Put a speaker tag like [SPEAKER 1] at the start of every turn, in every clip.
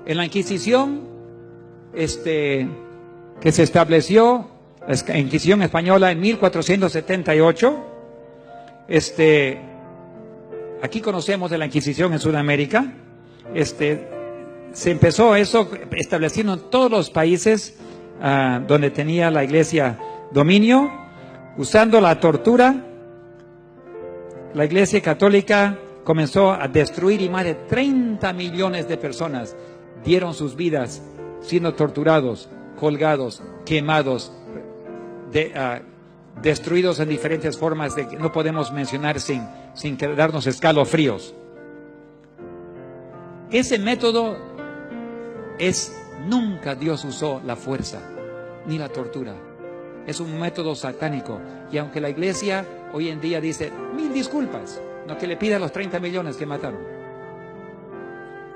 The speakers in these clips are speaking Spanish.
[SPEAKER 1] En la Inquisición, que se estableció, la Inquisición española en 1478, aquí conocemos de la Inquisición en Sudamérica, se empezó eso estableciendo en todos los países donde tenía la Iglesia dominio, usando la tortura. La Iglesia Católica comenzó a destruir y más de 30 millones de personas dieron sus vidas siendo torturados, colgados, quemados, destruidos en diferentes formas que no podemos mencionar sin darnos escalofríos. Ese método nunca Dios usó la fuerza ni la tortura. Es un método satánico. Y aunque la iglesia hoy en día dice 1000 disculpas, no que le pida a los 30 millones que mataron,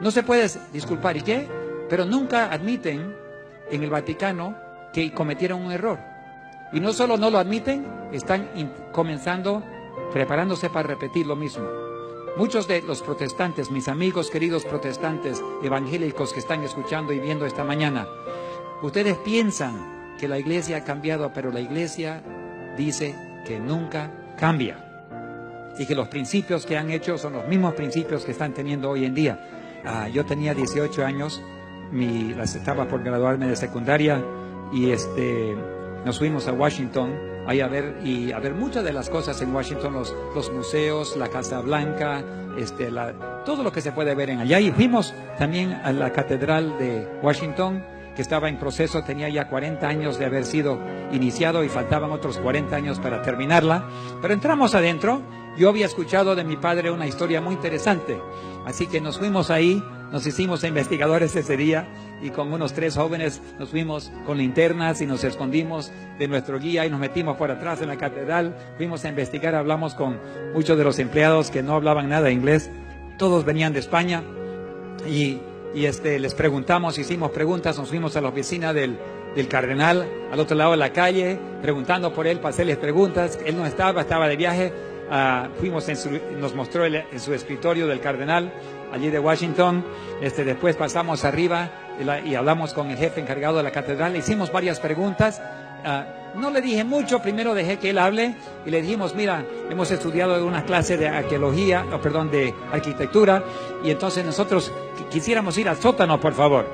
[SPEAKER 1] no se puede disculpar. ¿Y qué? Pero nunca admiten en el Vaticano que cometieron un error. Y no solo no lo admiten, están comenzando, preparándose para repetir lo mismo. Muchos de los protestantes, mis amigos queridos protestantes evangélicos que están escuchando y viendo esta mañana, ustedes piensan que la iglesia ha cambiado, pero la iglesia dice que nunca cambia. Y que los principios que han hecho son los mismos principios que están teniendo hoy en día. Yo tenía 18 años, estaba por graduarme de secundaria y nos fuimos a Washington a ver muchas de las cosas en Washington, los museos, la Casa Blanca, todo lo que se puede ver en allá. Y fuimos también a la Catedral de Washington, que estaba en proceso, tenía ya 40 años de haber sido iniciado y faltaban otros 40 años para terminarla. Pero entramos adentro. Yo había escuchado de mi padre una historia muy interesante, así que nos fuimos ahí, nos hicimos investigadores ese día y con unos 3 jóvenes nos fuimos con linternas y nos escondimos de nuestro guía y nos metimos por atrás en la catedral, fuimos a investigar, hablamos con muchos de los empleados que no hablaban nada de inglés, todos venían de España y les preguntamos, hicimos preguntas, nos fuimos a la oficina del cardenal al otro lado de la calle, preguntando por él para hacerles preguntas. Él no estaba de viaje. Fuimos nos mostró en su escritorio del cardenal allí de Washington. Después pasamos arriba y hablamos con el jefe encargado de la catedral, le hicimos varias preguntas. No le dije mucho, primero dejé que él hable y le dijimos, mira, hemos estudiado una clase de de arquitectura, y entonces nosotros quisiéramos ir al sótano, por favor.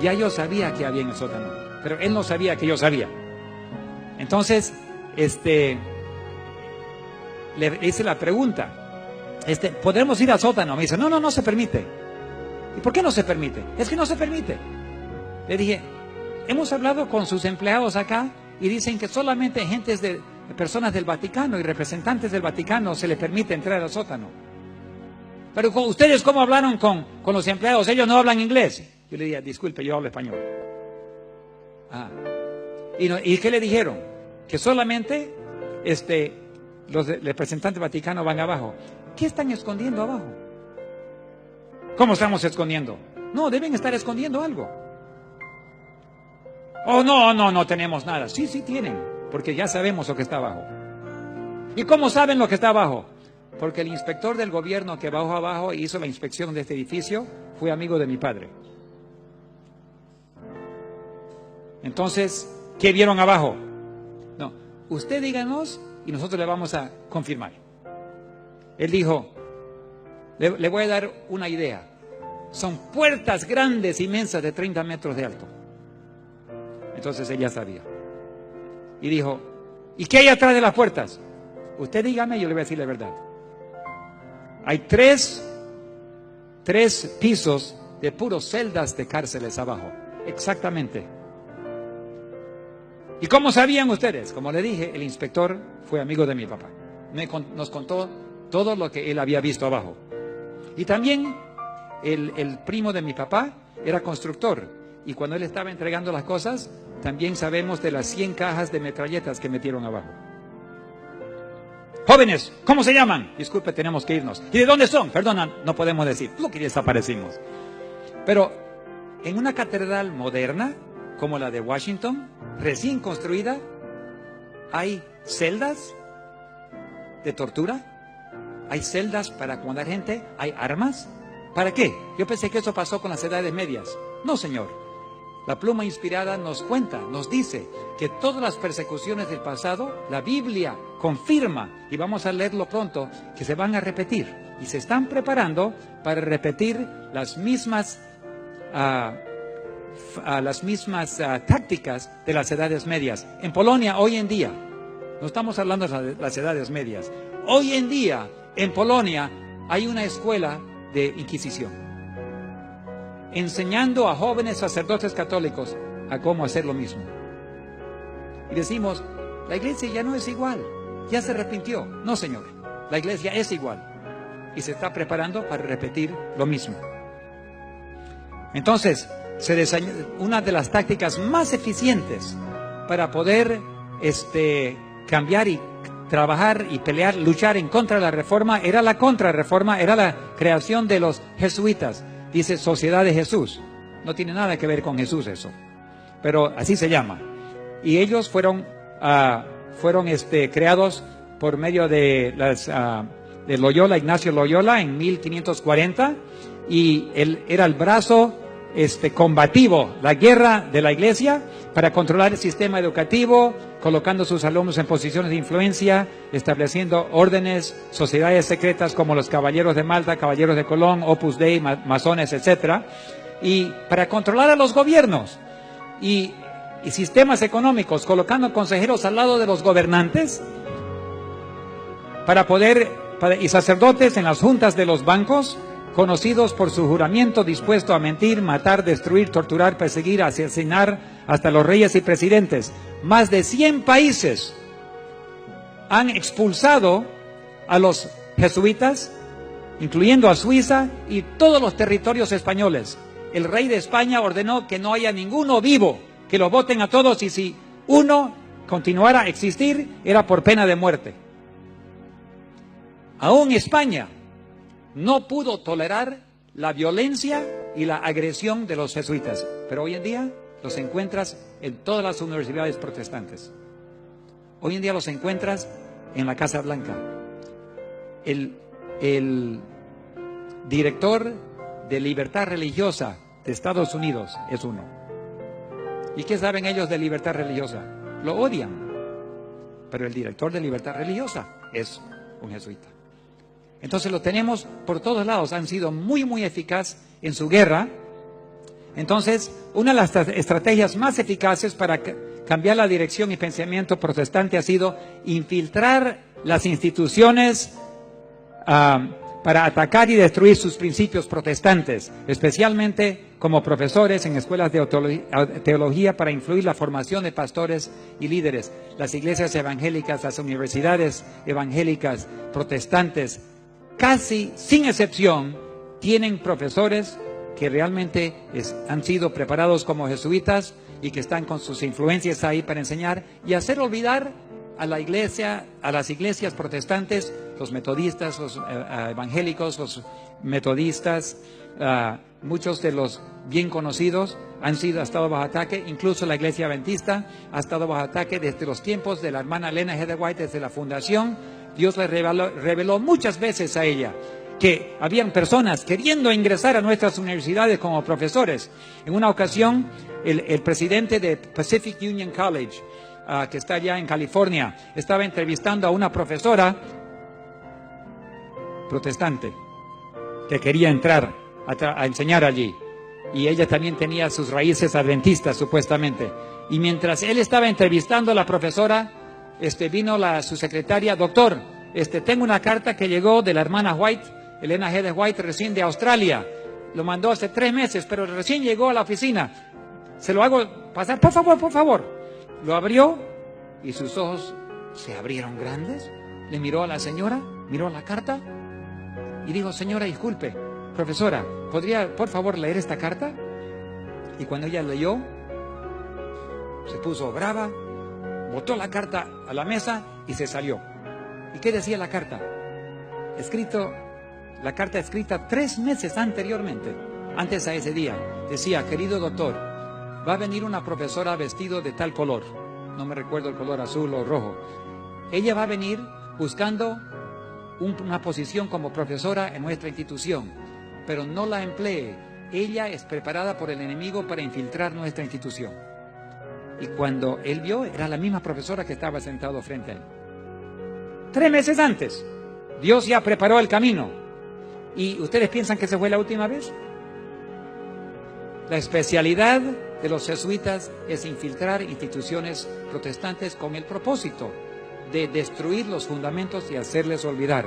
[SPEAKER 1] Ya yo sabía que había en el sótano, pero él no sabía que yo sabía. Entonces, le hice la pregunta, ¿podremos ir al sótano? Me dice, no se permite. ¿Y por qué no se permite? Es que no se permite. Le dije, hemos hablado con sus empleados acá y dicen que solamente personas del Vaticano y representantes del Vaticano se les permite entrar al sótano. Pero ustedes, ¿cómo hablaron con los empleados? Ellos no hablan inglés. Yo le dije, disculpe, yo hablo español. ¿Y qué le dijeron? Que solamente los representantes vaticanos van abajo. ¿Qué están escondiendo abajo? ¿Cómo estamos escondiendo? No, deben estar escondiendo algo. Oh, no tenemos nada. Sí tienen, porque ya sabemos lo que está abajo. ¿Y cómo saben lo que está abajo? Porque el inspector del gobierno que bajó abajo y hizo la inspección de este edificio fue amigo de mi padre. Entonces, ¿qué vieron abajo? No, usted díganos y nosotros le vamos a confirmar. Él dijo, le voy a dar una idea. Son puertas grandes, inmensas, de 30 metros de alto. Entonces ella sabía. Y dijo, ¿y qué hay atrás de las puertas? Usted dígame y yo le voy a decir la verdad. Hay tres pisos de puros celdas de cárceles abajo. Exactamente. ¿Y cómo sabían ustedes? Como le dije, el inspector fue amigo de mi papá. Nos contó todo lo que él había visto abajo. Y también el primo de mi papá era constructor. Y cuando él estaba entregando las cosas, también sabemos de las 100 cajas de metralletas que metieron abajo. Jóvenes, ¿cómo se llaman? Disculpe, tenemos que irnos. ¿Y de dónde son? Perdona, no podemos decir. Lo que desaparecimos. Pero en una catedral moderna, como la de Washington, recién construida, hay celdas de tortura, hay celdas para acomodar gente, hay armas, ¿Para qué? Yo pensé que eso pasó con las edades medias. No, señor. La pluma inspirada nos cuenta, nos dice que todas las persecuciones del pasado, la Biblia confirma, y vamos a leerlo pronto, que se van a repetir. Y se están preparando para repetir las mismas tácticas de las edades medias. En Polonia, hoy en día, no estamos hablando de las edades medias, hoy en día, en Polonia, hay una escuela de Inquisición, enseñando a jóvenes sacerdotes católicos a cómo hacer lo mismo. Y decimos, la iglesia ya no es igual, ya se arrepintió. No, señor, la iglesia es igual y se está preparando para repetir lo mismo. Entonces, una de las tácticas más eficientes para poder cambiar y trabajar y pelear, luchar en contra de la reforma, era la contrarreforma, era la creación de los jesuitas. Dice Sociedad de Jesús. No tiene nada que ver con Jesús eso, pero así se llama. Y ellos fueron creados por medio de Loyola, Ignacio Loyola, en 1540, y él era el brazo combativo, la guerra de la iglesia para controlar el sistema educativo, colocando a sus alumnos en posiciones de influencia, estableciendo órdenes, sociedades secretas como los Caballeros de Malta, Caballeros de Colón, Opus Dei, masones, etc. Y para controlar a los gobiernos y sistemas económicos, colocando consejeros al lado de los gobernantes y sacerdotes en las juntas de los bancos, conocidos por su juramento dispuesto a mentir, matar, destruir, torturar, perseguir, asesinar hasta los reyes y presidentes. Más de 100 países han expulsado a los jesuitas, incluyendo a Suiza y todos los territorios españoles. El rey de España ordenó que no haya ninguno vivo, que los voten a todos, y si uno continuara a existir, era por pena de muerte. Aún España no pudo tolerar la violencia y la agresión de los jesuitas, pero hoy en día los encuentras en todas las universidades protestantes. Hoy en día los encuentras en la Casa Blanca. El director de Libertad Religiosa de Estados Unidos es uno. ¿Y qué saben ellos de libertad religiosa? Lo odian. Pero el director de Libertad Religiosa es un jesuita. Entonces lo tenemos por todos lados. Han sido muy, muy eficaz en su guerra. Entonces, una de las estrategias más eficaces para cambiar la dirección y pensamiento protestante ha sido infiltrar las instituciones para atacar y destruir sus principios protestantes, especialmente como profesores en escuelas de teología, para influir la formación de pastores y líderes. Las iglesias evangélicas, las universidades evangélicas protestantes, casi sin excepción, tienen profesores que realmente han sido preparados como jesuitas y que están con sus influencias ahí para enseñar y hacer olvidar a la iglesia, a las iglesias protestantes, los metodistas, los evangélicos, los metodistas, muchos de los bien conocidos ha estado bajo ataque. Incluso la iglesia adventista ha estado bajo ataque desde los tiempos de la hermana Elena G. White, desde la fundación. Dios le reveló muchas veces a ella que habían personas queriendo ingresar a nuestras universidades como profesores. En una ocasión, el presidente de Pacific Union College, que está allá en California, estaba entrevistando a una profesora protestante que quería entrar a enseñar allí. Y ella también tenía sus raíces adventistas, supuestamente. Y mientras él estaba entrevistando a la profesora, vino su secretaria: doctor, tengo una carta que llegó de la hermana White, Elena G. White, recién de Australia. Lo mandó hace 3 meses, pero recién llegó a la oficina. Se lo hago pasar, por favor, por favor. Lo abrió y sus ojos se abrieron grandes. Le miró a la señora, miró la carta y dijo: señora, disculpe, profesora, ¿podría por favor leer esta carta? Y cuando ella leyó, se puso brava, botó la carta a la mesa y se salió. ¿Y qué decía la carta? La carta escrita 3 meses anteriormente, antes a ese día, decía: querido doctor, va a venir una profesora vestido de tal color, no me recuerdo el color, azul o rojo. Ella va a venir buscando una posición como profesora en nuestra institución, pero no la emplee. Ella es preparada por el enemigo para infiltrar nuestra institución. Y cuando él vio, era la misma profesora que estaba sentado frente a él. 3 meses antes, Dios ya preparó el camino. ¿Y ustedes piensan que esa fue la última vez? La especialidad de los jesuitas es infiltrar instituciones protestantes con el propósito de destruir los fundamentos y hacerles olvidar.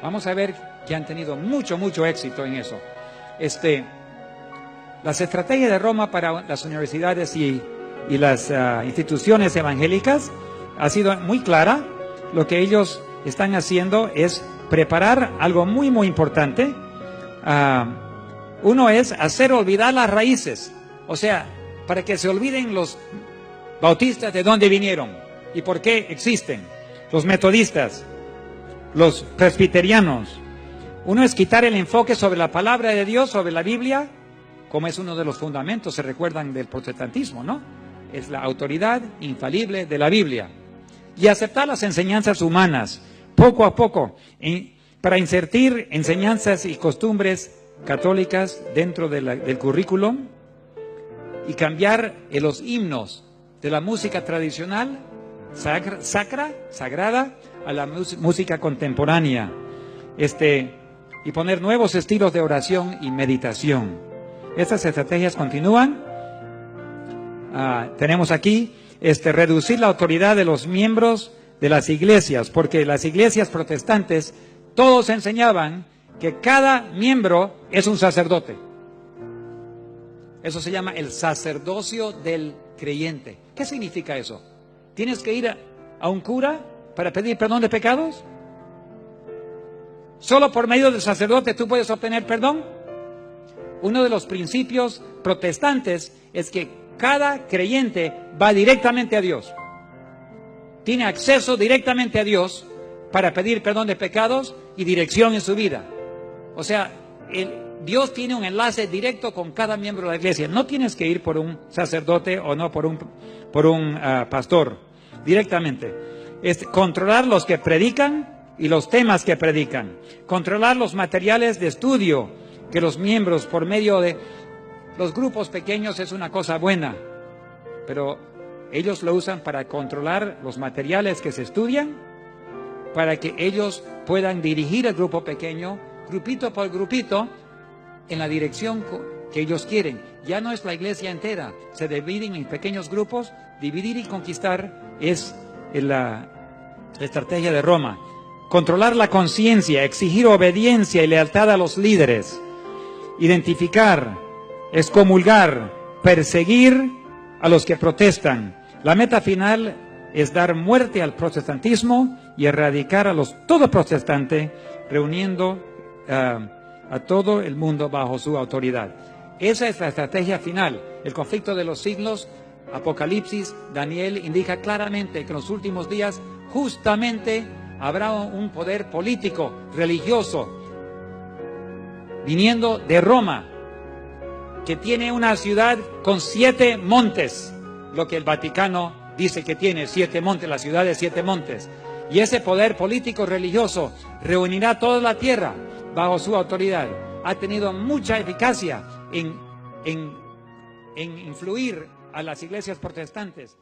[SPEAKER 1] Vamos a ver que han tenido mucho éxito en eso. Las estrategias de Roma para las universidades y las instituciones evangélicas ha sido muy clara. Lo que ellos están haciendo es preparar algo muy importante. Uno es hacer olvidar las raíces, o sea, para que se olviden los bautistas de dónde vinieron y por qué existen, los metodistas, los presbiterianos. Uno es quitar el enfoque sobre la palabra de Dios, sobre la Biblia, como es uno de los fundamentos, se recuerdan, del protestantismo, ¿no? Es la autoridad infalible de la Biblia. Y aceptar las enseñanzas humanas, poco a poco, para insertar enseñanzas y costumbres católicas dentro del currículum y cambiar los himnos de la música tradicional, sagrada, a la música contemporánea, y poner nuevos estilos de oración y meditación. Estas estrategias continúan. Tenemos aquí reducir la autoridad de los miembros de las iglesias, porque las iglesias protestantes todos enseñaban que cada miembro es un sacerdote. Eso se llama el sacerdocio del creyente. ¿Qué significa eso? ¿Tienes que ir a un cura para pedir perdón de pecados? ¿Solo por medio del sacerdote tú puedes obtener perdón? Uno de los principios protestantes es que cada creyente va directamente a Dios. Tiene acceso directamente a Dios para pedir perdón de pecados y dirección en su vida. O sea, Dios tiene un enlace directo con cada miembro de la iglesia. No tienes que ir por un sacerdote o no por un pastor. Directamente. Controlar los que predican y los temas que predican. Controlar los materiales de estudio que los miembros, por medio de los grupos pequeños, es una cosa buena. Pero ellos lo usan para controlar los materiales que se estudian, para que ellos puedan dirigir el grupo pequeño, grupito por grupito, en la dirección que ellos quieren. Ya no es la iglesia entera, se dividen en pequeños grupos. Dividir y conquistar es la estrategia de Roma. Controlar la conciencia, exigir obediencia y lealtad a los líderes, identificar, excomulgar, perseguir a los que protestan. La meta final es dar muerte al protestantismo y erradicar a los todo protestantes, reuniendo a todo el mundo bajo su autoridad. Esa es la estrategia final. El conflicto de los siglos, Apocalipsis, Daniel, indica claramente que en los últimos días justamente habrá un poder político, religioso, viniendo de Roma, que tiene una ciudad con 7 montes, lo que el Vaticano dice que tiene 7 montes, la ciudad de 7 montes. Y ese poder político religioso reunirá toda la tierra bajo su autoridad. Ha tenido mucha eficacia en influir a las iglesias protestantes.